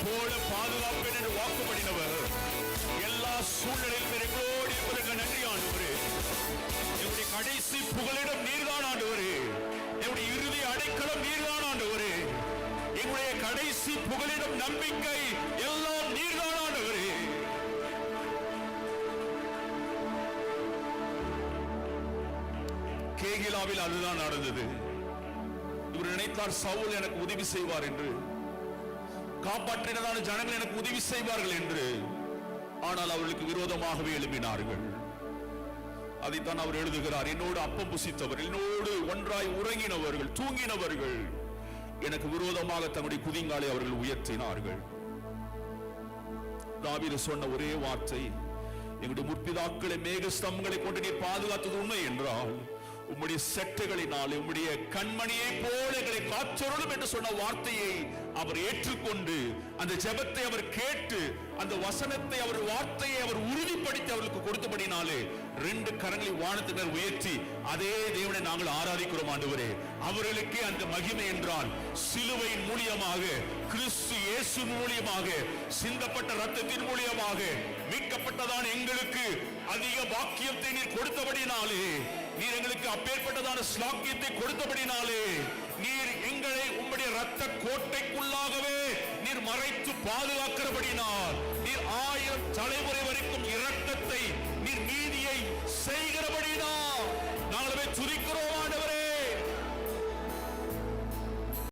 போல பாதுகாப்பேன் என்று வாக்குப்படினவர் எல்லா சூழ்நிலையிலும் எங்களோடு இருப்பதற்கு நன்றி ஆண்டவரே. என்னுடைய கடைசி புகலிடம் நீர்தான் ஆண்டவரே. என்னுடைய இறுதி அடைக்கலம் நீர்தான் ஆண்டவரே. எங்களுடைய கடைசி புகலிடம் நம்பிக்கை எல்லாம் நீர்தான் ஆண்டவரே. கேகிலாவில் அதுதான் நடந்தது. இவர் நினைத்தார் சவுல் எனக்கு உதவி செய்வார் என்று, காப்பாற்றினதான ஜனங்கள் எனக்கு உதவி செய்வார்கள் என்று. ஆனால் அவர்களுக்கு விரோதமாகவே எழுப்பினார்கள். அதைத்தான் அவர் எழுதுகிறார், என்னோடு அப்பம் புசித்தவர், என்னோடு ஒன்றாய் உறங்கினவர்கள், தூங்கினவர்கள் எனக்கு விரோதமாக தங்களுடைய குதிங்காலை அவர்கள் உயர்த்தினார்கள். தாவீது சொன்ன ஒரே வார்த்தை, எங்களுடைய முற்பிதாக்களை மேக ஸ்தம்பங்களை கொண்டு நீ பாதுகாத்தது உண்மை என்றால் உம்முடைய செட்டைகளினாலே உம்முடைய கண்மணியை போல எங்களை காற்றருளும் என்று சொன்ன வார்த்தையை அவர் ஏற்றுக்கொண்டு அந்த ஜெபத்தை அவர் கேட்டு அந்த வசனத்தை அவர் வார்த்தையை அவர் உறுதிப்படுத்தி அவர்களுக்கு கொடுத்தபடினாலே 2 கரங்களை வானத்தினர் உயர்த்தி அதே தேவனை நாங்கள் ஆராதிக்கிறோம் ஆண்டவரே. அவர்களுக்கே அந்த மகிமை என்றால் சிலுவையின் மூலியமாக, கிறிஸ்து இயேசு மூலியமாக, சிந்தப்பட்ட ரத்தத்தின் மூலியமாக மீட்கப்பட்டதான எங்களுக்கு அதிக பாக்கியத்தை நீர் கொடுத்தபடினாலே, நீர் எங்களுக்கு அப்பேற்பட்டதான ஸ்லாக்கியத்தை கொடுத்தபடினாலே, நீர் எங்களை உம்முடைய ரத்த கோட்டைக்குள்ளாகவே நீர் மறைத்து பாதுகாக்கிறபடினால், நீர் 1000 தலைமுறை வரைக்கும் இரக்கத்தை நீர் நீதியை செய்கிறபடினால் நாங்களே துதிக்கிறோம்